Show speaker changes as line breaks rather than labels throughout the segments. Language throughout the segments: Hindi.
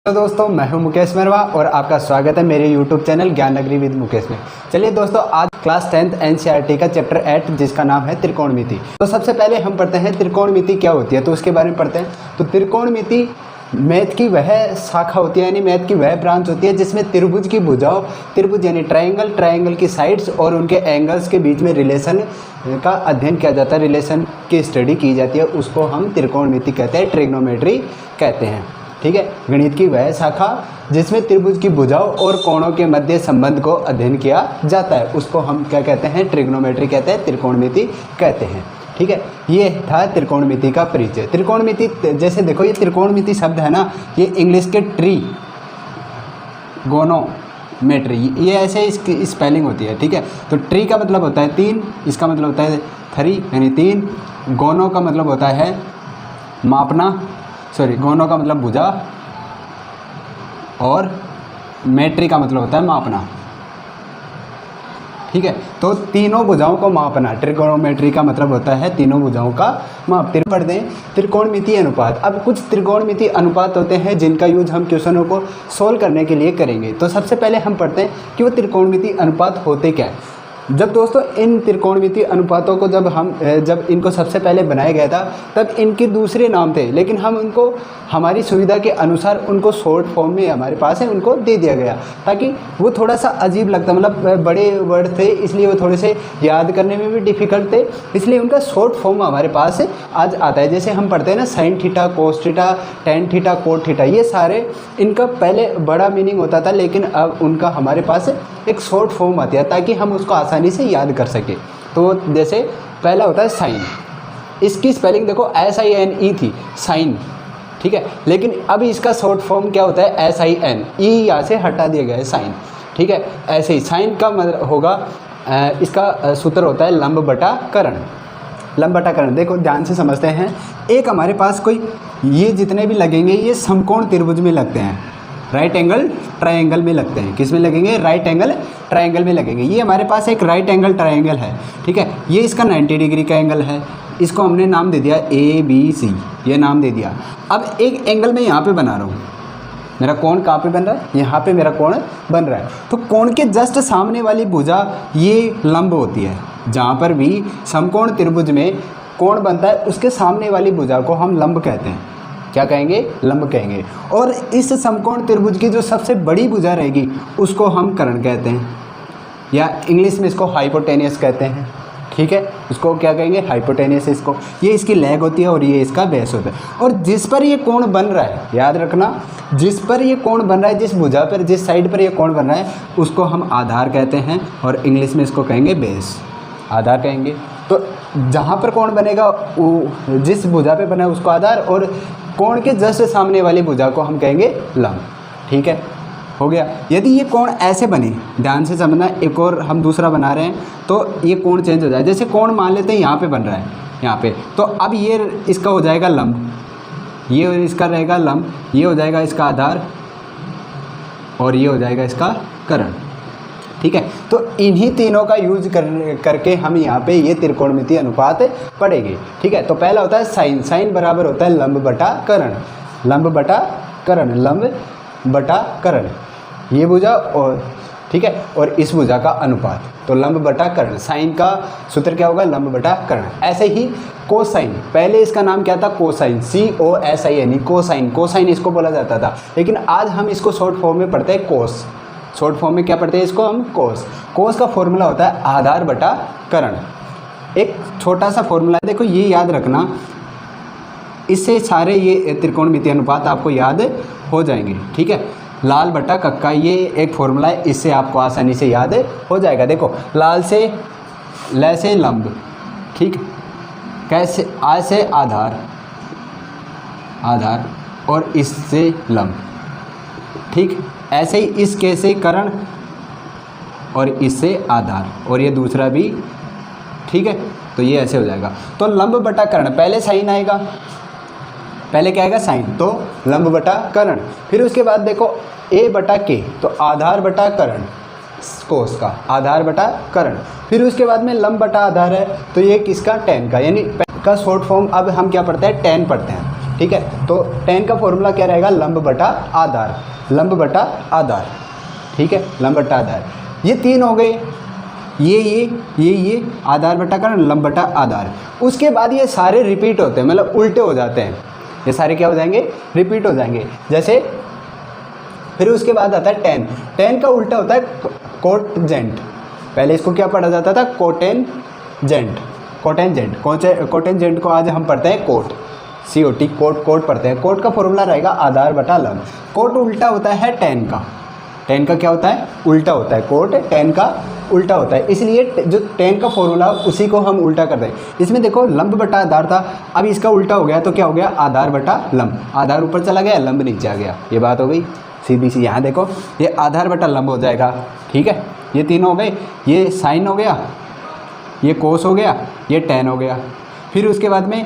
तो दोस्तों मैं हूं मुकेश मरवा और आपका स्वागत है मेरे YouTube चैनल ज्ञान नगरी विद मुकेश में। चलिए दोस्तों, आज क्लास 10th NCERT का चैप्टर 8 जिसका नाम है त्रिकोणमिति। तो सबसे पहले हम पढ़ते हैं त्रिकोणमिति क्या होती है, तो उसके बारे में पढ़ते हैं। तो त्रिकोणमिति मैथ की वह शाखा होती है, यानी मैथ की वह ब्रांच होती है जिसमें त्रिभुज की भुजाओं, त्रिभुज यानी ट्रायंगल, ट्रायंगल की साइड्स और उनके एंगल्स के बीच में रिलेशन का अध्ययन किया जाता है, रिलेशन की स्टडी की जाती है। उसको हम त्रिकोणमिति कहते हैं, ट्रिग्नोमेट्री कहते हैं। ठीक है, गणित की वह शाखा जिसमें त्रिभुज की भुजाओं और कोणों के मध्य संबंध को अध्ययन किया जाता है, उसको हम क्या कहते हैं, ट्रिग्नोमेट्री कहते हैं, त्रिकोणमिति कहते हैं। ठीक है, ये था त्रिकोणमिति का परिचय। त्रिकोणमिति जैसे देखो, ये त्रिकोणमिति शब्द है ना, ये इंग्लिश के ट्रिगोनोमेट्री, ये ऐसे इसकी स्पेलिंग होती है। ठीक है, तो ट्री का मतलब होता है तीन, इसका मतलब होता है थ्री यानी तीन, गोनो का मतलब होता है मापना, गोनो का मतलब भुजा, और मेट्री का मतलब होता है मापना। ठीक है, तो तीनों भुजाओं को मापना, ट्रिगोनोमेट्री का मतलब होता है तीनों भुजाओं का माप। पढ़ दें त्रिकोणमिति अनुपात। अब कुछ त्रिकोणमिति अनुपात होते हैं जिनका यूज हम क्वेश्चनों को सोल्व करने के लिए करेंगे। तो सबसे पहले हम पढ़ते हैं कि वो त्रिकोणमिति अनुपात होते क्या है। जब दोस्तों इन त्रिकोणमिति अनुपातों को जब इनको सबसे पहले बनाया गया था, तब इनके दूसरे नाम थे, लेकिन हम उनको हमारी सुविधा के अनुसार उनको शॉर्ट फॉर्म में हमारे पास है उनको दे दिया गया, ताकि वो थोड़ा सा अजीब लगता, मतलब बड़े वर्ड थे इसलिए वो थोड़े से याद करने में भी डिफ़िकल्ट थे, इसलिए उनका शॉर्ट फॉर्म हमारे पास आज आता है। जैसे हम पढ़ते हैं ना, sine theta, cos theta, tan theta, cot theta, ये सारे इनका पहले बड़ा मीनिंग होता था, लेकिन अब उनका हमारे पास एक शॉर्ट फॉर्म आती है ताकि हम उसको आसानी से याद कर सके। तो जैसे पहला होता है साइन, इसकी स्पेलिंग देखो SINE थी, साइन। ठीक है, लेकिन अब इसका शॉर्ट फॉर्म क्या होता है, SIN, ई यहाँ से हटा दिया गया है, साइन। ठीक है, ऐसे ही साइन का मतलब होगा, इसका सूत्र होता है लंब बटा कर्ण। लंब बटा कर्ण, देखो ध्यान से समझते हैं। एक हमारे पास कोई, ये जितने भी लगेंगे ये समकोण त्रिभुज में लगते हैं, राइट एंगल ट्रायंगल में लगते हैं। किस में लगेंगे, राइट एंगल ट्रायंगल में लगेंगे। ये हमारे पास एक राइट एंगल ट्रायंगल है। ठीक है, ये इसका 90 डिग्री का एंगल है, इसको हमने नाम दे दिया ABC, ये नाम दे दिया। अब एक एंगल मैं यहाँ पे बना रहा हूँ, मेरा कोण कहाँ पे बन रहा है, यहाँ पे मेरा कोण बन रहा है। तो कोण के जस्ट सामने वाली भुजा ये लंब होती है। जहाँ पर भी समकोण त्रिभुज में कोण बनता है, उसके सामने वाली भुजा को हम लंब कहते हैं। क्या कहेंगे, लंब कहेंगे। और इस समकोण त्रिभुज की जो सबसे बड़ी भुजा रहेगी उसको हम कर्ण कहते हैं, या इंग्लिश में इसको हाइपोटेनियस कहते हैं। ठीक है, उसको क्या कहेंगे, हाइपोटेनियस। इसको, ये इसकी लेग होती है और ये इसका बेस होता है। और जिस पर ये कोण बन रहा है, याद रखना, जिस पर ये कोण बन रहा है, जिस भुजा पर, जिस साइड पर ये कोण बन रहा है, उसको हम आधार कहते हैं, और इंग्लिश में इसको कहेंगे बेस, आधार कहेंगे। तो जहाँ पर कोण बनेगा, जिस भुजा पे बना है उसको आधार, और कोण के जस्ट सामने वाली भुजा को हम कहेंगे लंब। ठीक है, हो गया। यदि ये कोण ऐसे बने, ध्यान से समझना, एक और हम दूसरा बना रहे हैं, तो ये कोण चेंज हो जाए। जैसे कोण मान लेते हैं यहाँ पे बन रहा है, यहाँ पे, तो अब ये इसका हो जाएगा लंब, ये इसका रहेगा लंब, ये हो जाएगा इसका आधार, और ये हो जाएगा इसका कर्ण। ठीक है, तो इन्हीं तीनों का यूज करके हम यहाँ पे ये त्रिकोणमिति अनुपात पढ़ेंगे। ठीक है, तो पहला होता है साइन। साइन बराबर होता है लंब बटा कर्ण, लंब बटा कर्ण, लंब बटा कर्ण, ये भुजा और, ठीक है, और इस भुजा का अनुपात, तो लंब बटा कर्ण। साइन का सूत्र क्या होगा, लंब बटा कर्ण। ऐसे ही कोसाइन, पहले इसका नाम क्या था, कोसाइन, COSIN, कोसाइन, कोसाइन इसको बोला जाता था, लेकिन आज हम इसको शॉर्ट फॉर्म में पढ़ते हैं कोस। शॉर्ट फॉर्म में क्या पढ़ते हैं इसको हम, कोस। कोस का फॉर्मूला होता है आधार बटा कर्ण। एक छोटा सा फॉर्मूला है, देखो ये याद रखना, इससे सारे ये त्रिकोणमिति अनुपात आपको याद हो जाएंगे। ठीक है, लाल बटा कक्का, ये एक फॉर्मूला है, इससे आपको आसानी से याद हो जाएगा। देखो, लाल से ल से लंब, ठीक, कैसे, आ से आधार, आधार, और इससे लंब। ठीक, ऐसे ही इस के से कर्ण, और इससे आधार, और ये दूसरा भी। ठीक है, तो ये ऐसे हो जाएगा। तो लंब बटा कर्ण, पहले साइन आएगा, पहले क्या आएगा, साइन, तो लंब बटा कर्ण। फिर उसके बाद देखो A बटा K, तो आधार बटा कर्ण, कोस का आधार बटा कर्ण। फिर उसके बाद में लंब बटा आधार है, तो ये किसका, टेन का, यानी का शॉर्ट फॉर्म अब हम क्या पढ़ते हैं, टेन पढ़ते हैं। ठीक है। तो tan का फॉर्मूला क्या रहेगा, लंब बटा आधार, लंब बटा आधार, ठीक है, लंब बटा आधार। ये 3 हो गए, ये आधार बटा कर्ण, लंब बटा आधार। उसके बाद ये सारे रिपीट होते हैं, मतलब उल्टे हो जाते हैं, ये सारे क्या हो जाएंगे, रिपीट हो जाएंगे। जैसे फिर उसके बाद आता है tan, tan का उल्टा होता है कोटेंजेंट। पहले इसको क्या पढ़ा जाता था, कोटेंजेंट, कोटेंजेंट, कोटेंजेंट को आज हम पढ़ते हैं कोट, COT, कोट पढ़ते हैं। कोट का फॉर्मूला रहेगा आधार बटा लंब। कोट उल्टा होता है tan का, tan का क्या होता है, उल्टा होता है, कोट tan का उल्टा होता है, इसलिए जो tan का फॉर्मूला उसी को हम उल्टा कर दें। इसमें देखो लंब बटा आधार था, अब इसका उल्टा हो गया तो क्या हो गया, आधार बटा लंब, आधार ऊपर चला गया, लंब नीचे आ गया, ये बात हो गई सीधी सी। यहाँ देखो ये आधार बटा लंब हो जाएगा, ठीक है, ये 3 हो गए, ये साइन हो गया, ये कोस हो गया, ये tan हो गया। फिर उसके बाद में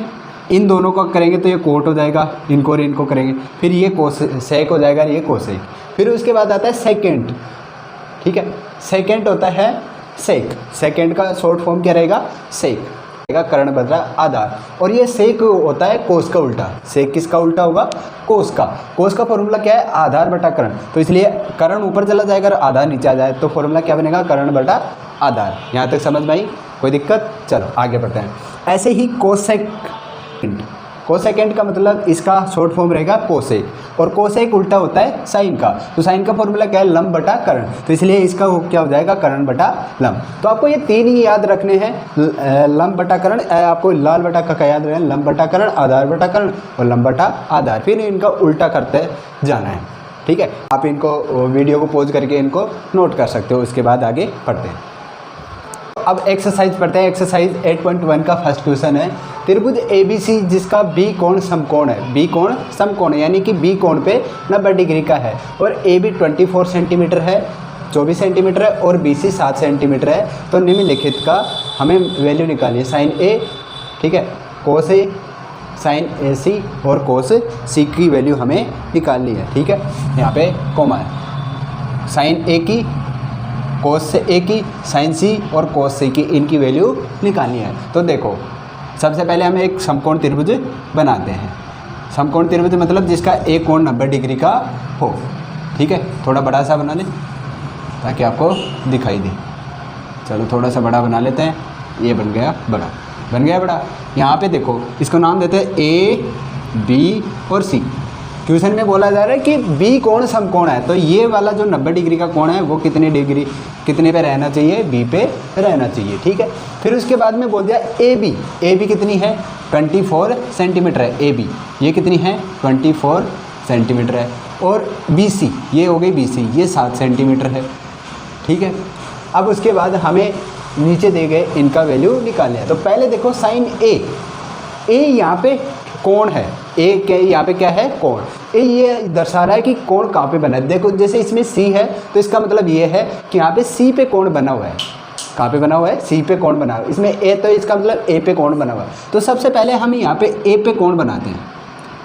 इन दोनों को करेंगे तो ये कोट हो जाएगा, इनको और इनको करेंगे, फिर ये कोस सेक हो जाएगा, ये कोसेक। फिर उसके बाद आता है सेकेंड, ठीक है, सेकेंड होता है सेक, सेकेंड का शॉर्ट फॉर्म क्या रहेगा, सेक, कर्ण बटा आधार। और ये सेक होता है कोस का उल्टा, सेक किसका उल्टा होगा, कोस का। कोस का फॉर्मूला क्या है, आधार बटा कर्ण, तो इसलिए कर्ण ऊपर चला जाएगा और आधार नीचे आ जाए, तो फॉर्मूला क्या बनेगा, कर्ण बटा आधार। यहाँ तक समझ में आई, कोई दिक्कत, चलो आगे बढ़ते हैं। ऐसे ही कोसेकेंड, कोसेकेंड का मतलब इसका शॉर्ट फॉर्म रहेगा कोसेक, और कोसेक उल्टा होता है साइन का, तो साइन का फॉर्मूला क्या है, लंब बटा कर्ण, तो इसलिए इसका क्या हो जाएगा, कर्ण बटा लंब। तो आपको ये 3 ही याद रखने हैं, लंब बटा कर्ण, आपको लाल बटा का याद रहे, लंब बटा कर्ण, आधार बटा कर्ण और लंब बटा आधार, फिर इनका उल्टा करते जाना है, ठीक है। आप इनको वीडियो को पॉज करके इनको नोट कर सकते हो, उसके बाद आगे पढ़ते हैं। अब एक्सरसाइज पढ़ते हैं। एक्सरसाइज 8.1 का फर्स्ट क्वेश्चन है, त्रिभुज ABC जिसका B कोण समकोण है, B कोण समकोण है, यानी कि B कोण पे 90 डिग्री का है, और AB 24 सेंटीमीटर है, 24 सेंटीमीटर है, और BC 7 सेंटीमीटर है। तो निम्नलिखित का हमें वैल्यू निकालनी है, साइन A, ठीक है, कोस A, साइन AC और कोस C की वैल्यू हमें निकालनी है, ठीक है। यहाँ पे कोमा है, साइन A की, कोस A की, साइन C और कोस C की, इनकी वैल्यू निकालनी है। तो देखो सबसे पहले हमें एक समकोण त्रिभुज बनाते हैं। समकोण त्रिभुज मतलब जिसका एक कोण 90 डिग्री का हो, ठीक है। थोड़ा बड़ा सा बना लें ताकि आपको दिखाई दे। चलो थोड़ा सा बड़ा बना लेते हैं, ये बन गया बड़ा, बन गया बड़ा। यहाँ पे देखो इसको नाम देते हैं A, B और C। क्वेश्चन में बोला जा रहा है कि B कोण समकोण है, तो ये वाला जो 90 डिग्री का कोण है वो कितने पे रहना चाहिए, B पे रहना चाहिए, ठीक है। फिर उसके बाद में बोल दिया AB कितनी है, 24 सेंटीमीटर है AB, ये कितनी है, 24 सेंटीमीटर है। और BC, ये हो गई BC, ये 7 सेंटीमीटर है, ठीक है। अब उसके बाद हमें नीचे दे गए इनका वैल्यू निकालना है। तो पहले देखो साइन A यहाँ पे कोण है, ए के यहाँ पे क्या है, कोण। ये दर्शा रहा है कि कोण कहाँ पे बना है। देखो जैसे इसमें C है तो इसका मतलब ये है कि यहाँ पे C पे कोण बना हुआ है। कहाँ पे बना हुआ है, C पे कोण बना हुआ है। इसमें A तो इसका मतलब A पे कोण बना हुआ है। तो सबसे पहले हम यहाँ पे A पे कोण बनाते हैं,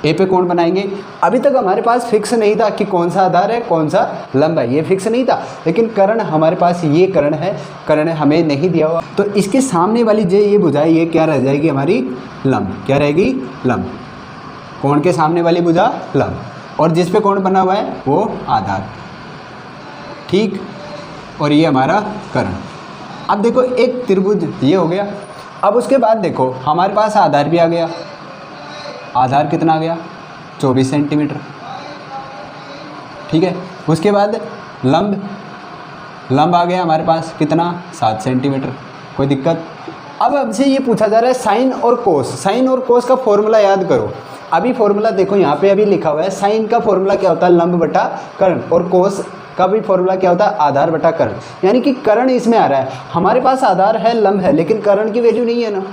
A पे कोण बनाएंगे। अभी तक हमारे पास फिक्स नहीं था कि कौन सा आधार है कौन सा लंब है, ये फिक्स नहीं था। लेकिन कर्ण हमारे पास ये कर्ण है, कर्ण हमें नहीं दिया हुआ, तो इसके सामने वाली जो ये भुजा है ये क्या रह जाएगी, हमारी लंब। क्या रहेगी, लंब। कोण के सामने वाली भुजा लंब, और जिस पे कोण बना हुआ है वो आधार, ठीक। और ये हमारा कर्ण। अब देखो एक त्रिभुज ये हो गया। अब उसके बाद देखो हमारे पास आधार भी आ गया। आधार कितना आ गया, 24 सेंटीमीटर, ठीक है। उसके बाद लंब आ गया हमारे पास कितना, 7 सेंटीमीटर, कोई दिक्कत। अब हमसे ये पूछा जा रहा है साइन और कोस। साइन और कोस का फॉर्मूला याद करो। अभी फॉर्मूला देखो यहाँ पे अभी लिखा हुआ है, साइन का फॉर्मूला क्या होता है, लंब बटा कर्ण, और कोस का भी फॉर्मूला क्या होता है, आधार बटा कर्ण। यानी कि कर्ण इसमें आ रहा है, हमारे पास आधार है, लंब है, लेकिन कर्ण की वैल्यू नहीं है ना।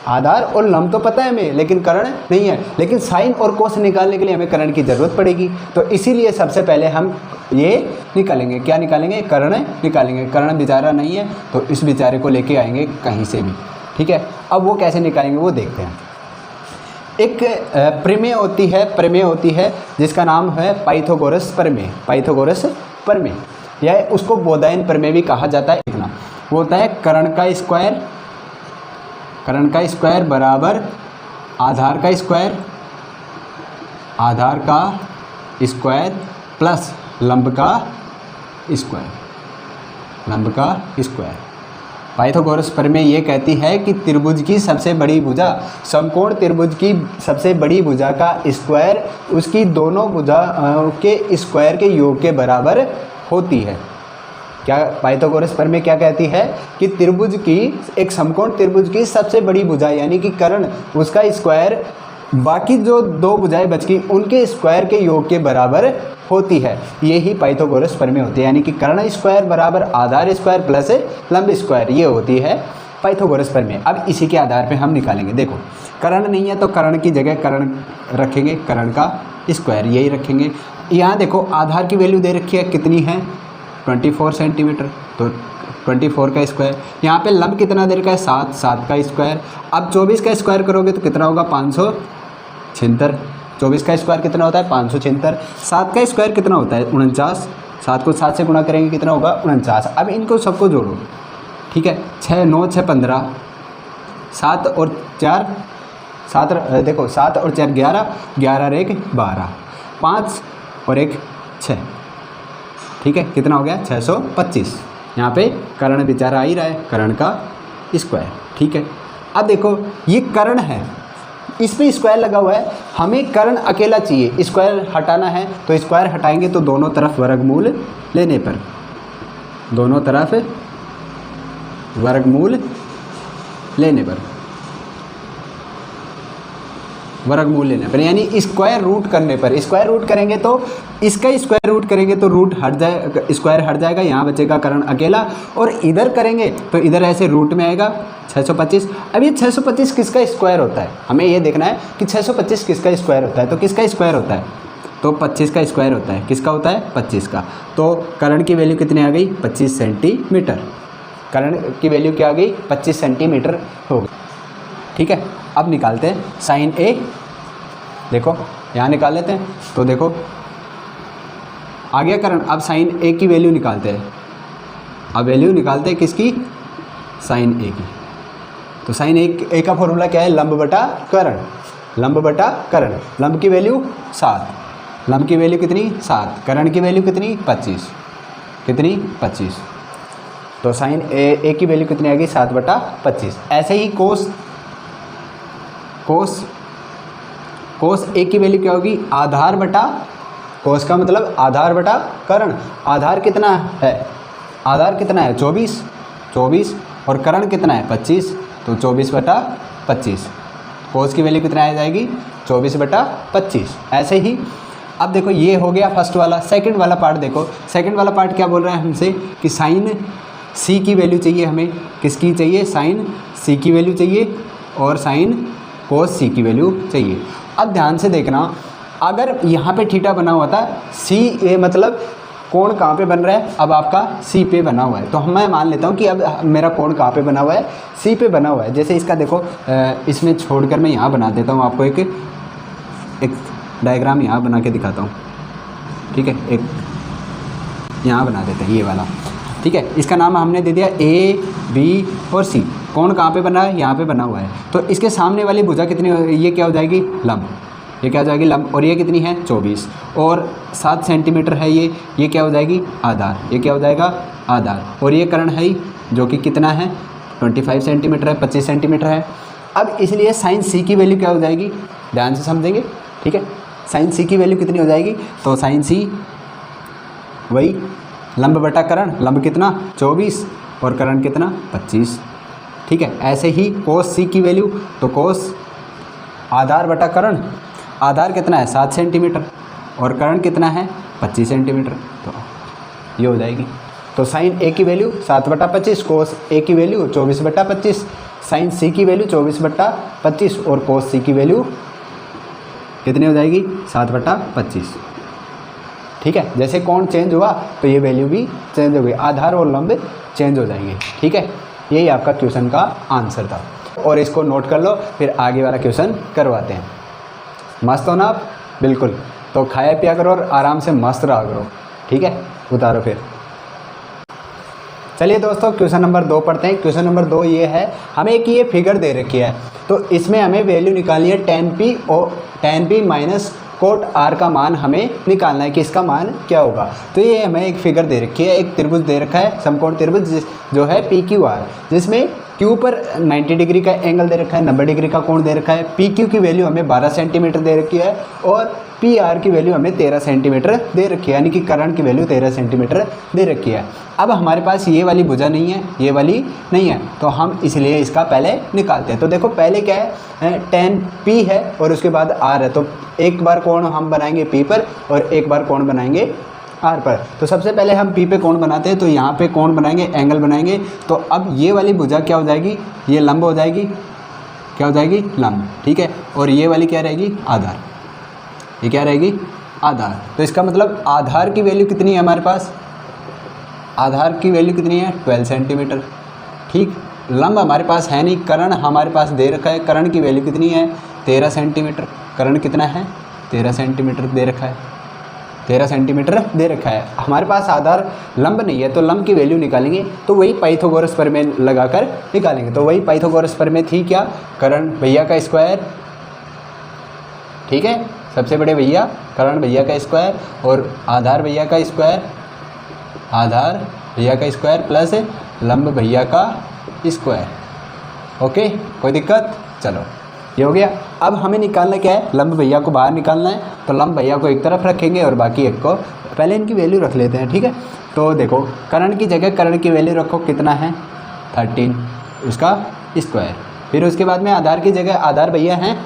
आधार और लंब तो पता है हमें, लेकिन कर्ण नहीं है। लेकिन साइन और कोस निकालने के लिए हमें कर्ण की ज़रूरत पड़ेगी, तो इसीलिए सबसे पहले हम ये निकालेंगे। क्या निकालेंगे, कर्ण निकालेंगे। कर्ण बेचारा नहीं है तो इस बेचारे को लेके आएंगे कहीं से भी, ठीक है। अब वो कैसे निकालेंगे वो देखते हैं। एक प्रमेय होती है जिसका नाम है पाइथागोरस प्रमेय। पाइथागोरस प्रमेय या उसको बोधायन प्रमेय भी कहा जाता है। इतना वो होता है कर्ण का स्क्वायर बराबर आधार का स्क्वायर आधार का स्क्वायर प्लस लंब का स्क्वायर, लंब का स्क्वायर। पाइथागोरस प्रमेय ये कहती है कि त्रिभुज की सबसे बड़ी भुजा, समकोण त्रिभुज की सबसे बड़ी भुजा का स्क्वायर उसकी दोनों भुजा के स्क्वायर के योग के बराबर होती है। क्या पाइथागोरस प्रमेय क्या कहती है कि त्रिभुज की, एक समकोण त्रिभुज की सबसे बड़ी भुजा यानी कि कर्ण, उसका स्क्वायर बाकी जो दो भुजाएं बच गई उनके स्क्वायर के योग के बराबर होती है। यही पाइथागोरस प्रमेय होती है, यानी कि कर्ण स्क्वायर बराबर आधार स्क्वायर प्लस लंब स्क्वायर, ये होती है पाइथागोरस प्रमेय। अब इसी के आधार पे हम निकालेंगे। देखो कर्ण नहीं है तो कर्ण की जगह कर्ण रखेंगे, कर्ण का स्क्वायर यही रखेंगे। यहाँ देखो आधार की वैल्यू दे रखी है, कितनी है 24 सेंटीमीटर, तो 24 का स्क्वायर। यहाँ पे लंब कितना दे रखा है 7, 7 का स्क्वायर। अब 24 का स्क्वायर करोगे तो कितना होगा 576। 24 का स्क्वायर कितना होता है 576। 7 का स्क्वायर कितना होता है 49। 7 को 7 से गुणा करेंगे कितना होगा 49। अब इनको सबको जोड़ो, ठीक है। 6 9 6 15, 7 और 4 7, देखो 7 और 4 11, 11 और 1 12, 5 और 1 6, ठीक है। कितना हो गया 625। यहाँ पे कर्ण बेचारा आ ही रहा है, कर्ण का स्क्वायर, ठीक है। अब देखो ये कर्ण है, इस पे स्क्वायर लगा हुआ है, हमें कर्ण अकेला चाहिए, स्क्वायर हटाना है तो स्क्वायर हटाएंगे तो दोनों तरफ वर्गमूल लेने पर, दोनों तरफ वर्गमूल लेने पर, वर्गमूल लेने पर यानी स्क्वायर रूट करने पर। स्क्वायर रूट करेंगे तो इसका स्क्वायर रूट करेंगे तो रूट हट जाएगा, स्क्वायर हट जाएगा, यहाँ बचेगा कर्ण अकेला। और इधर करेंगे तो इधर ऐसे रूट में आएगा 625। अब ये 625 किसका स्क्वायर होता है, हमें ये देखना है कि 625 किसका स्क्वायर होता है। तो किसका स्क्वायर होता है तो 25 का स्क्वायर होता है। किसका होता है 25 का। तो कर्ण की वैल्यू कितनी आ गई 25 सेंटीमीटर। कर्ण की वैल्यू क्या आ गई 25 सेंटीमीटर हो गई, ठीक है। अब निकालते हैं साइन ए, देखो यहाँ निकाल लेते हैं। तो देखो आ गया कर्ण। अब साइन ए की वैल्यू निकालते हैं। अब वैल्यू निकालते हैं किसकी साइन ए की। तो साइन ए का फॉर्मूला क्या है लंब बटा कर्ण, लंब बटा कर्ण। लंब की वैल्यू 7, लंब की वैल्यू कितनी 7, कर्ण की वैल्यू कितनी 25, कितनी 25। तो साइन ए की वैल्यू कितनी आ गई 7 बटा 25। ऐसे ही कोस ए की वैल्यू क्या होगी आधार बटा, कोस का मतलब आधार बटा कर्ण। आधार कितना है, आधार कितना है 24 और कर्ण कितना है 25, तो 24 बटा 25। कोस की वैल्यू कितना आ जाएगी 24 बटा 25। ऐसे ही अब देखो ये हो गया फर्स्ट वाला। सेकंड वाला पार्ट देखो, सेकंड वाला पार्ट क्या बोल रहा है हमसे कि साइन सी की वैल्यू चाहिए हमें। किसकी चाहिए साइन सी की वैल्यू चाहिए और साइन कोस सी की वैल्यू चाहिए। अब ध्यान से देखना, अगर यहाँ पे थीटा बना हुआ था सी ए मतलब कोण कहाँ पे बन रहा है अब आपका सी पे बना हुआ है। तो मैं मान लेता हूँ कि अब मेरा कोण कहाँ पे बना हुआ है सी पे बना हुआ है। जैसे इसका देखो इसमें छोड़कर मैं यहाँ बना देता हूँ आपको एक डायग्राम यहाँ बना के दिखाता हूँ, ठीक है। एक यहाँ बना देते हैं ये वाला, ठीक है। इसका नाम हमने दे दिया ए बी और सी। कोण कहाँ पे बना है यहाँ पे बना हुआ है। तो इसके सामने वाली भुजा कितनी, ये क्या हो जाएगी लंब, ये क्या हो जाएगी लंब। और ये कितनी है 24 और 7 सेंटीमीटर है ये क्या हो जाएगी आधार, ये क्या हो जाएगा आधार। और ये कर्ण है जो कि कितना है 25 सेंटीमीटर है, 25 सेंटीमीटर है। अब इसलिए साइन सी की वैल्यू क्या हो जाएगी, ध्यान से समझेंगे, ठीक है। साइन सी की वैल्यू कितनी हो जाएगी, तो साइन सी वही लंब बटा कर्ण, लंब कितना 24 और कर्ण कितना 25, ठीक है। ऐसे ही कोस सी की वैल्यू, तो कोस आधार बटा कर्ण, आधार कितना है 7 सेंटीमीटर और कर्ण कितना है 25 सेंटीमीटर, तो ये हो जाएगी। तो साइन ए की वैल्यू 7 बटा 25, कोस ए की वैल्यू 24 बटा 25, साइन सी की वैल्यू 24 बटा 25 और कोस सी की वैल्यू कितनी हो जाएगी 7 बटा 25, ठीक है। जैसे कोण चेंज हुआ तो ये वैल्यू भी चेंज हो गई, आधार और लंब चेंज हो जाएंगे, ठीक है। यही आपका क्वेश्चन का आंसर था और इसको नोट कर लो, फिर आगे वाला क्वेश्चन करवाते हैं। मस्त हो ना आप, बिल्कुल। तो खाया पिया करो और आराम से मस्त रहा करो, ठीक है। उतारो फिर। चलिए दोस्तों क्वेश्चन नंबर 2 पढ़ते हैं। क्वेश्चन नंबर 2 ये है, हमें एक ये फिगर दे रखी है, तो इसमें हमें वैल्यू निकालनी है tan p minus cot r का मान हमें निकालना है कि इसका मान क्या होगा। तो ये हमें एक फिगर दे रखी है, एक त्रिभुज दे रखा है, समकोण त्रिभुज जो है पी क्यू आर, जिसमें क्यू पर 90 डिग्री का एंगल दे रखा है, 90 डिग्री का कोण दे रखा है। पी क्यू की वैल्यू हमें 12 सेंटीमीटर दे रखी है और पी आर की वैल्यू हमें 13 सेंटीमीटर दे रखी है, यानी कि कर्ण की वैल्यू 13 सेंटीमीटर दे रखी है। अब हमारे पास ये वाली भुजा नहीं है, ये वाली नहीं है, तो हम इसलिए इसका पहले निकालते हैं। तो देखो पहले क्या है, tan p है और उसके बाद r है, तो एक बार कोण हम बनाएंगे p पर और एक बार कोण बनाएंगे r पर। तो सबसे पहले हम p पे कोण बनाते हैं, तो यहाँ पे कोण बनाएंगे, एंगल बनाएंगे। तो अब ये वाली भुजा क्या हो जाएगी, ये लंब हो जाएगी, क्या हो जाएगी, लंब, ठीक है। और ये वाली क्या रहेगी, आधार, ये क्या रहेगी, आधार। तो इसका मतलब आधार की वैल्यू कितनी है हमारे पास, आधार की वैल्यू कितनी है, 12 सेंटीमीटर, ठीक। लंब हमारे पास है नहीं, कर्ण हमारे पास दे रखा है, कर्ण की वैल्यू कितनी है, 13 सेंटीमीटर। कर्ण कितना है, 13 सेंटीमीटर दे रखा है, 13 सेंटीमीटर दे रखा है। हमारे पास आधार लंब नहीं है, तो लंब की वैल्यू निकालेंगे तो वही पाइथागोरस प्रमेय लगाकर निकालेंगे। तो वही पाइथागोरस प्रमेय थी क्या, कर्ण भैया का स्क्वायर, ठीक है, सबसे बड़े भैया कर्ण भैया का स्क्वायर और आधार भैया का स्क्वायर, आधार भैया का स्क्वायर प्लस लंब भैया का स्क्वायर। ओके, कोई दिक्कत, चलो ये हो गया। अब हमें निकालना क्या है, लंब भैया को बाहर निकालना है, तो लंब भैया को एक तरफ रखेंगे और बाकी एक को, पहले इनकी वैल्यू रख लेते हैं, ठीक है। तो देखो कर्ण की जगह कर्ण की वैल्यू रखो, कितना है 13, उसका स्क्वायर। फिर उसके बाद में आधार की जगह आधार भैया हैं,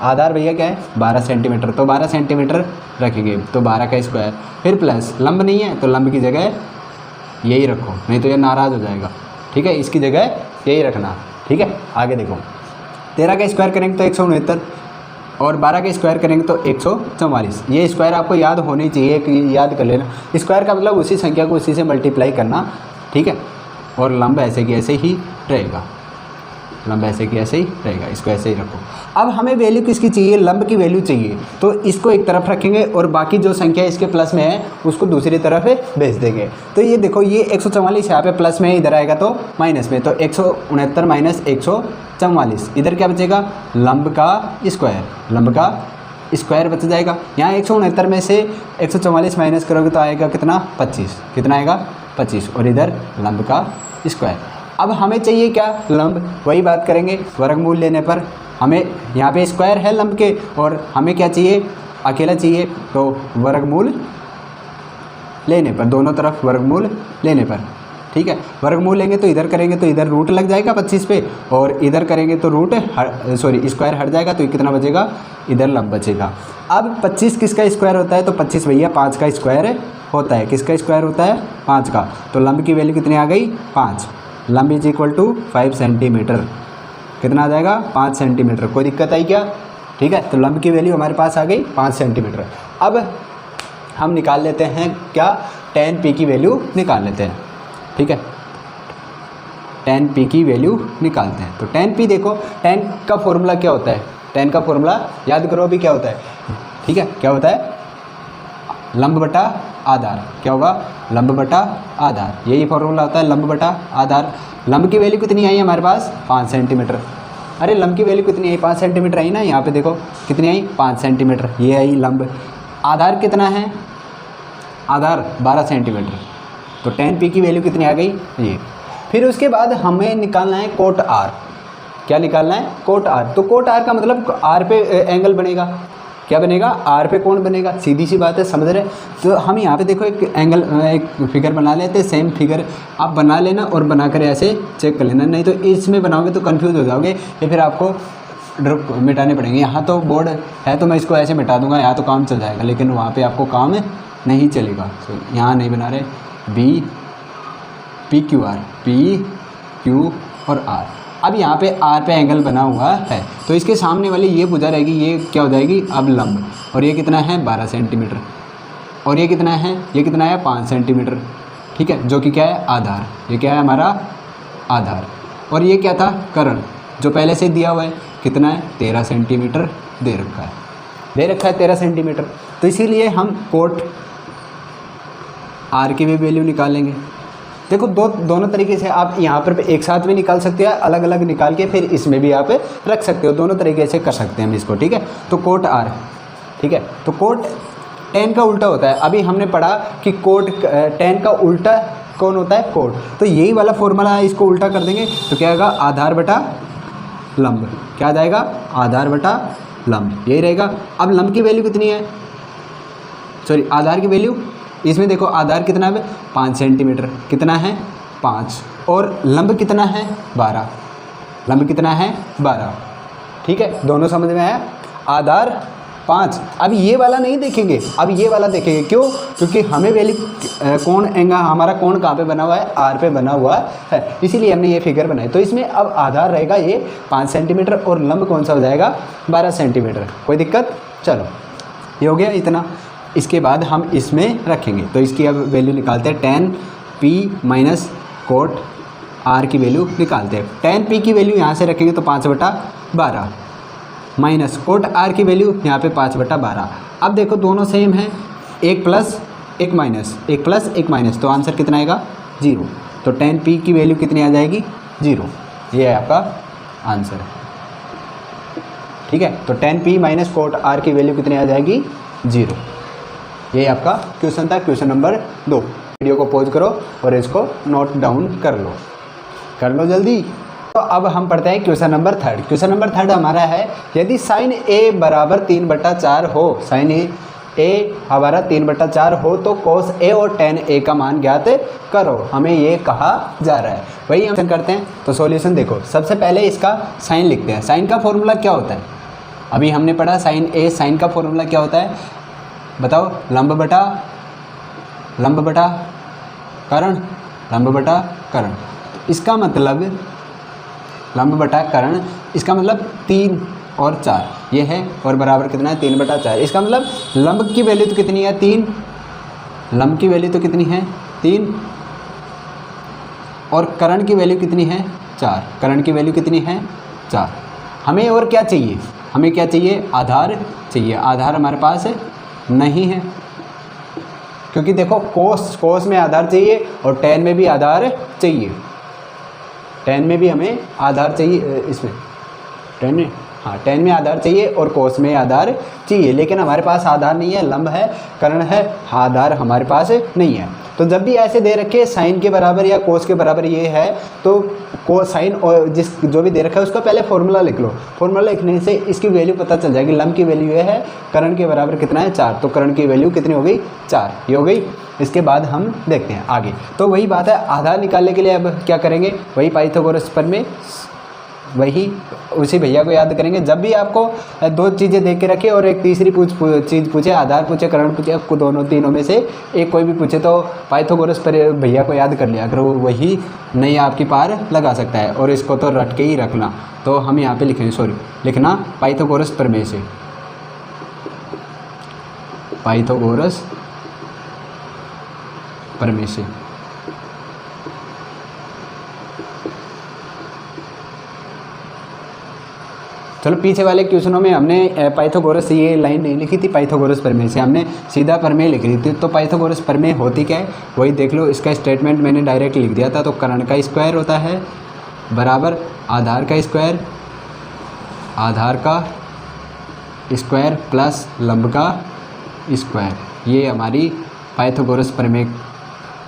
आधार भैया क्या है 12 सेंटीमीटर, तो 12 सेंटीमीटर रखेंगे, तो 12 का स्क्वायर। फिर प्लस लंब नहीं है तो लंब की जगह यही रखो, नहीं तो ये नाराज़ हो जाएगा, ठीक है, इसकी जगह यही रखना, ठीक है। आगे देखो 13 का स्क्वायर करेंगे तो 169 और 12 का स्क्वायर करेंगे तो 144। ये स्क्वायर आपको याद होनी चाहिए, कि याद कर लेना। स्क्वायर का मतलब उसी संख्या को उसी से मल्टीप्लाई करना, ठीक है। और लंब ऐसे की ऐसे ही रहेगा, लंब ऐसे की ऐसे ही रहेगा, इसको ऐसे ही रखो। अब हमें वैल्यू किसकी चाहिए, लंब की वैल्यू चाहिए, तो इसको एक तरफ रखेंगे और बाकी जो संख्या इसके प्लस में है उसको दूसरी तरफ भेज देंगे। तो ये देखो ये 144 यहाँ पे प्लस में, इधर आएगा तो माइनस में, तो 169 माइनस 144, इधर क्या बचेगा, लंब का स्क्वायर, लंब का स्क्वायर बच जाएगा। यहाँ 169 में से 144 माइनस करोगे तो आएगा कितना, 25, कितना आएगा 25, और इधर लंब का स्क्वायर। अब हमें चाहिए क्या, लंब, वही बात करेंगे वर्गमूल लेने पर। हमें यहाँ पे स्क्वायर है लंब के और हमें क्या चाहिए, अकेला चाहिए, तो वर्गमूल लेने पर, दोनों तरफ वर्गमूल लेने पर, ठीक है। वर्गमूल लेंगे तो इधर करेंगे तो इधर रूट लग जाएगा 25 पे, और इधर करेंगे तो रूट स्क्वायर हट जाएगा, तो कितना बचेगा, इधर लंब बचेगा। अब 25 किसका स्क्वायर होता है, तो 25 भैया 5 का स्क्वायर होता है, किसका स्क्वायर होता है, 5 का। तो लंब की वैल्यू कितनी आ गई, 5, लंब इज इक्वल टू 5 सेंटीमीटर, कितना आ जाएगा, 5 सेंटीमीटर। कोई दिक्कत आई क्या, ठीक है। तो लंब की वैल्यू हमारे पास आ गई 5 सेंटीमीटर। अब हम निकाल लेते हैं क्या, tan p की वैल्यू निकाल लेते हैं, ठीक है, tan p की वैल्यू निकालते हैं। तो tan p देखो, tan का फॉर्मूला क्या होता है, tan का फॉर्मूला याद करो अभी क्या होता है, ठीक है, क्या होता है, लंब बटा आधार, क्या होगा, लंब बटा आधार, यही फॉर्मूला होता है, लंब बटा आधार। लंब की वैल्यू कितनी आई हमारे पास, 5 सेंटीमीटर। अरे लंब की वैल्यू कितनी आई, 5 सेंटीमीटर आई ना, यहाँ पे देखो कितनी आई, 5 सेंटीमीटर, ये आई लंब। आधार कितना है, आधार 12 सेंटीमीटर, तो tan p की वैल्यू कितनी आ गई, ये। फिर उसके बाद हमें निकालना है कोट r, क्या निकालना है, कोट r। तो कोट r का मतलब r पे एंगल बनेगा, क्या बनेगा, आर पे कोण बनेगा, सीधी सी बात है, समझ रहे। तो हम यहाँ पे देखो एक एंगल, एक फिगर बना लेते हैं, सेम फिगर आप बना लेना और बनाकर ऐसे चेक कर लेना, नहीं तो इसमें बनाओगे तो कंफ्यूज हो जाओगे, या फिर आपको ड्रॉप मिटाने पड़ेंगे। यहाँ तो बोर्ड है तो मैं इसको ऐसे मिटा दूंगा, यहाँ तो काम चल जाएगा, लेकिन वहाँ पर आपको काम नहीं चलेगा। तो यहाँ नहीं बना रहे, पी क्यू और आर। अब यहाँ पे आर पे एंगल बना हुआ है, तो इसके सामने वाली ये भुजा रहेगी, ये क्या हो जाएगी, अब लंब, और ये कितना है 12 सेंटीमीटर, और ये कितना है, ये कितना है 5 सेंटीमीटर, ठीक है, जो कि क्या है आधार, ये क्या है हमारा आधार। और ये क्या था, कर्ण, जो पहले से दिया हुआ है, कितना है 13 सेंटीमीटर दे रखा है 13 सेंटीमीटर। तो इसीलिए हम कोट आर की भी वैल्यू निकालेंगे। देखो दोनों तरीके से आप यहाँ पर एक साथ भी निकाल सकते हैं, अलग अलग निकाल के फिर इसमें भी आप रख सकते हो, दोनों तरीके से कर सकते हैं हम इसको, ठीक है। तो कोट आर ठीक है। तो कोट टेन का उल्टा होता है। अभी हमने पढ़ा कि कोट टेन का उल्टा कौन होता है, कोट। तो यही वाला फॉर्मूला है, इसको उल्टा कर देंगे तो क्या होगा, आधार बटा लंब। क्या आ जाएगा, आधार बटा लंब, यही रहेगा। अब लंब की वैल्यू कितनी है, सॉरी आधार की वैल्यू, इसमें देखो आधार कितना है 5 सेंटीमीटर, कितना है 5, और लंब कितना है 12, लंब कितना है 12। ठीक है, दोनों समझ में आया। आधार 5। अब ये वाला नहीं देखेंगे, अब ये वाला देखेंगे। क्यों, क्योंकि हमें वैल्यू कोण एंगल, हमारा कोण कहाँ पे बना हुआ है, आर पे बना हुआ है, इसीलिए हमने ये फिगर बनाई। तो इसमें अब आधार रहेगा ये 5 सेंटीमीटर और लंब कौन सा हो जाएगा 12 सेंटीमीटर। कोई दिक्कत, चलो ये हो गया इतना। इसके बाद हम इसमें रखेंगे, तो इसकी अब वैल्यू निकालते हैं, tan p minus coat r की वैल्यू निकालते हैं। tan p की वैल्यू यहाँ से रखेंगे तो 5/12 माइनस कोट r की वैल्यू यहाँ पे 5/12। अब देखो दोनों सेम हैं, एक प्लस एक माइनस, एक प्लस एक माइनस, तो आंसर कितना आएगा 0। तो tan p की वैल्यू कितनी आ जाएगी 0, ये है आपका आंसर। ठीक है, तो tan p minus coat r की वैल्यू कितनी आ जाएगी 0। ये आपका क्वेश्चन था, क्वेश्चन नंबर 2। वीडियो को पॉज करो और इसको नोट डाउन कर लो जल्दी। तो अब हम पढ़ते हैं क्वेश्चन नंबर 3। क्वेश्चन नंबर 3 हमारा है, यदि साइन ए बराबर 3/4 हो, साइन ए हमारा 3/4 हो तो कोस ए और टेन ए का मान ज्ञात करो, हमें ये कहा जा रहा है। वही हम करते हैं। तो सॉल्यूशन देखो, सबसे पहले इसका साइन लिखते हैं। साइन का फॉर्मूला क्या होता है, अभी हमने पढ़ा साइन ए, साइन का फॉर्मूला क्या होता है बताओ, लंब बटा कर्ण, लंब बटा कर्ण। इसका मतलब लंब बटा कर्ण, इसका मतलब 3 और 4 ये है, और बराबर कितना है 3/4। इसका मतलब लंब की वैल्यू तो कितनी है 3, लंब की वैल्यू तो कितनी है 3, और कर्ण की वैल्यू कितनी है 4, कर्ण की वैल्यू कितनी है 4। हमें और क्या चाहिए, हमें क्या चाहिए, आधार चाहिए। आधार हमारे पास नहीं है, क्योंकि देखो कोस में आधार चाहिए और टेन में भी आधार चाहिए, टेन में भी हमें आधार चाहिए, इसमें टेन में आधार चाहिए और कोस में आधार चाहिए, लेकिन हमारे पास आधार नहीं है, लंब है, कर्ण है, आधार हमारे पास नहीं है। तो जब भी ऐसे दे रखे साइन के बराबर या कोस के बराबर ये है, तो साइन और जो भी दे रखा है उसका पहले फॉर्मूला लिख लो। फॉर्मूला लिखने से इसकी वैल्यू पता चल जाएगी। लंब की वैल्यू ये है, कर्ण के बराबर कितना है 4, तो कर्ण की वैल्यू कितनी हो गई 4, ये हो गई। इसके बाद हम देखते हैं आगे। तो वही बात है, आधार निकालने के लिए अब क्या करेंगे, वही पाइथागोरस प्रमेय, वही उसी भैया को याद करेंगे। जब भी आपको 2 चीज़ें देख के रखे और एक तीसरी चीज़ पूछे, आधार पूछे, कर्ण पूछे, आपको दोनों तीनों में से एक कोई भी पूछे, तो पाइथागोरस पर भैया को याद कर लिया अगर वो वही नहीं आपकी पार लगा सकता है, और इसको तो रट के ही रखना। तो हम यहाँ पे लिखेंगे, लिखना पाइथागोरस प्रमेय से, पाइथागोरस प्रमेय से। चलो पीछे वाले क्वेश्चनों में हमने पाइथागोरस से ये लाइन नहीं लिखी थी, पाइथागोरस प्रमेय से हमने सीधा प्रमेय लिख ली थी। तो पाइथागोरस प्रमेय होती क्या है वही देख लो। इसका स्टेटमेंट मैंने डायरेक्ट लिख दिया था। तो कर्ण का स्क्वायर होता है बराबर आधार का स्क्वायर, आधार का स्क्वायर प्लस लंब का स्क्वायर, ये हमारी पाइथागोरस प्रमेय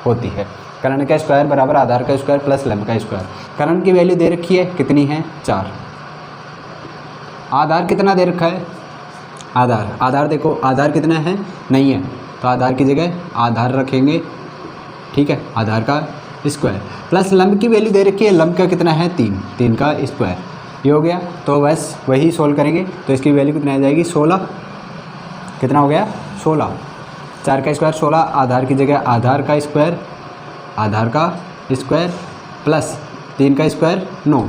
होती है। कर्ण का स्क्वायर बराबर आधार का स्क्वायर प्लस लंब का स्क्वायर। कर्ण की वैल्यू दे रखी है, कितनी है 4। आधार कितना दे रखा है, आधार देखो, आधार कितना है नहीं है, तो आधार की जगह आधार रखेंगे, ठीक है, आधार का स्क्वायर प्लस लंब की वैल्यू दे रखी है, लंब का कितना है 3 का स्क्वायर, ये हो गया। तो बस वही सोल्व करेंगे, तो इसकी वैल्यू कितना आ जाएगी 16, कितना हो गया 16, 4 का स्क्वायर 16, आधार की जगह आधार का स्क्वायर, आधार का स्क्वायर प्लस 3 का स्क्वायर 9,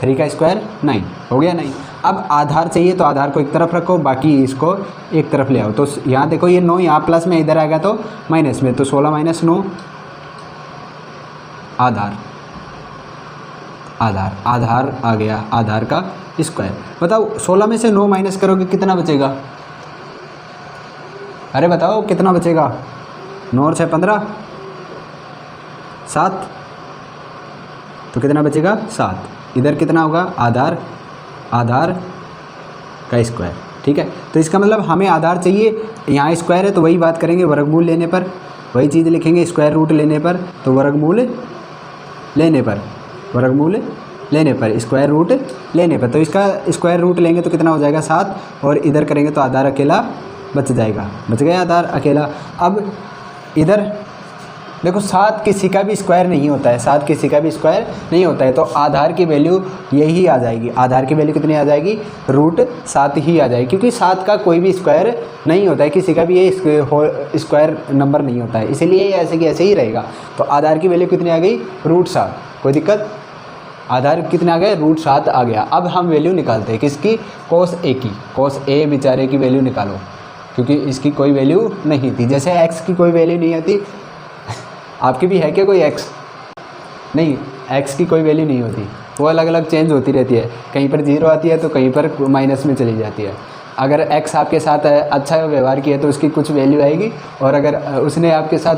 3 का स्क्वायर 9, हो गया 9। अब आधार चाहिए तो आधार को एक तरफ रखो, बाकी इसको एक तरफ ले आओ। तो यहाँ देखो ये 9 यहाँ प्लस में, इधर आ गया तो माइनस में, तो 16 माइनस 9 आधार आ गया, आधार का स्क्वायर। बताओ 16 में से 9 माइनस करोगे कितना बचेगा, अरे बताओ कितना बचेगा, 9 और 6 15, 7, तो कितना बचेगा 7। इधर कितना होगा आधार का स्क्वायर, ठीक है। तो इसका मतलब हमें आधार चाहिए, यहाँ स्क्वायर है तो वही बात करेंगे वर्गमूल लेने पर, वही चीज़ लिखेंगे स्क्वायर रूट लेने पर, तो वर्गमूल लेने पर, वर्गमूल लेने पर, स्क्वायर रूट लेने पर। तो इसका स्क्वायर रूट लेंगे तो कितना हो जाएगा 7, और इधर करेंगे तो आधार अकेला बच जाएगा, बच गया आधार अकेला। अब इधर देखो 7 किसी का भी स्क्वायर नहीं होता है, 7 किसी का भी स्क्वायर नहीं होता है, तो आधार की वैल्यू यही आ जाएगी। आधार की वैल्यू कितनी आ जाएगी, √7 ही आ जाएगी, क्योंकि 7 का कोई भी स्क्वायर नहीं होता है, किसी का भी ये स्क्वायर नंबर नहीं होता है, इसीलिए ये ऐसे कि ऐसे ही रहेगा। तो आधार की वैल्यू कितनी आ गई, √7, कोई दिक्कत, आधार कितने आ गए, √7 आ गया। अब हम वैल्यू निकालते हैं किसकी, cos A की, cos A बेचारे की वैल्यू निकालो, क्योंकि इसकी कोई वैल्यू नहीं थी, जैसे x की कोई वैल्यू नहीं होती, आपकी भी है क्या कोई x, नहीं, x की कोई वैल्यू नहीं होती, वो अलग अलग चेंज होती रहती है, कहीं पर 0 आती है तो कहीं पर माइनस में चली जाती है। अगर x आपके साथ अच्छा व्यवहार किया है तो उसकी कुछ वैल्यू आएगी, और अगर उसने आपके साथ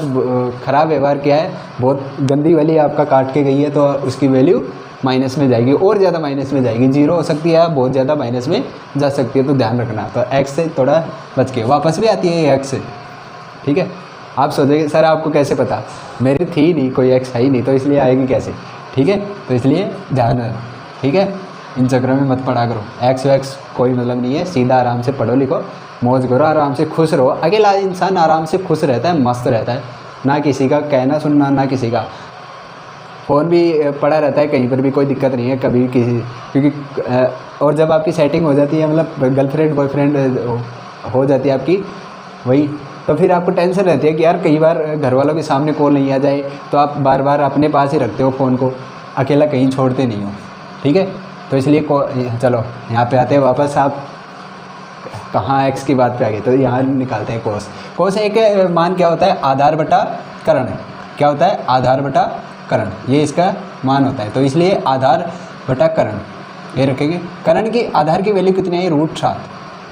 ख़राब व्यवहार किया है, बहुत गंदी वाली आपका काट के गई है, तो उसकी वैल्यू माइनस में जाएगी, और ज़्यादा माइनस में जाएगी, 0 हो सकती है, बहुत ज़्यादा माइनस में जा सकती है, तो ध्यान रखना। तो x से थोड़ा बच के, वापस भी आती है ये x से, ठीक है। आप सोचेंगे सर आपको कैसे पता, मेरी थी नहीं, कोई x है ही नहीं, तो इसलिए आएगी कैसे, ठीक है। तो इसलिए ध्यान रखना, ठीक है, इन चक्रों में मत पढ़ा करो, x कोई मतलब नहीं है, सीधा आराम से पढ़ो लिखो, मौज करो, आराम से खुश रहो। अकेला इंसान आराम से खुश रहता है, मस्त रहता है, ना किसी का कहना सुनना, ना किसी का, फ़ोन भी पड़ा रहता है, कहीं पर भी कोई दिक्कत नहीं है कभी किसी, क्योंकि और जब आपकी सेटिंग हो जाती है, मतलब गर्लफ्रेंड बॉयफ्रेंड हो जाती है आपकी, वही, तो फिर आपको टेंशन रहती है कि यार कई बार घर वालों के सामने कॉल नहीं आ जाए, तो आप बार बार अपने पास ही रखते हो फ़ोन को, अकेला कहीं छोड़ते नहीं हो, ठीक है। तो इसलिए चलो यहाँ पे आते हैं वापस, आप कहाँ x की बात पे आ गए, तो यहाँ निकालते हैं cos A के मान क्या होता है, आधार बटा करण, क्या होता है, आधार बटा करण, ये इसका मान होता है। तो इसलिए आधार बटा करण ये रखेंगे। करण की आधार की वैल्यू कितनी आई, √7,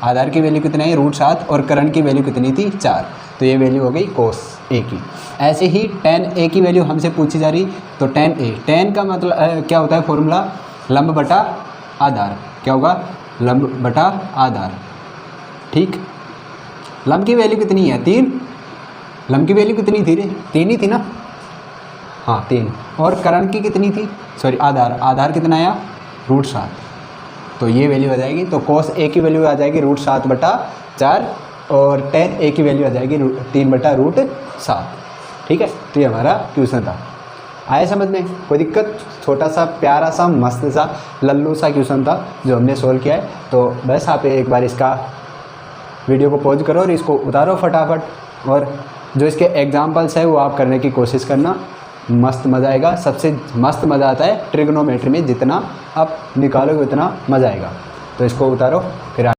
आधार की वैल्यू कितनी आई, √7, और करण की वैल्यू कितनी थी, 4, तो ये वैल्यू हो गई cos A की। ऐसे ही tan A की वैल्यू हमसे पूछी जा रही, तो tan A, tan का मतलब क्या होता है फॉर्मूला, लंब बटा आधार, क्या होगा, लंब बटा आधार, ठीक। लंब की वैल्यू कितनी है, 3, लंब की वैल्यू कितनी थी रे, 3 ही थी ना, हाँ 3, और करण की कितनी थी, सॉरी आधार कितना आया, √7, तो ये वैल्यू आ जाएगी। तो cos A की वैल्यू आ जाएगी √7 बटा 4, और tan A की वैल्यू आ जाएगी 3 बटा √7, ठीक है। तो ये हमारा क्वेश्चन था, आया समझ में, कोई दिक्कत, छोटा सा प्यारा सा मस्त सा लल्लू सा क्वेश्चन था जो हमने सोल्व किया है। तो बस आप एक बार इसका वीडियो को पॉज करो और इसको उतारो फटाफट, और जो इसके एग्जाम्पल्स है वो आप करने की कोशिश करना, मस्त मज़ा आएगा। सबसे मस्त मज़ा आता है ट्रिग्नोमेट्री में, जितना आप निकालोगे उतना मज़ा आएगा। तो इसको उतारो, फिर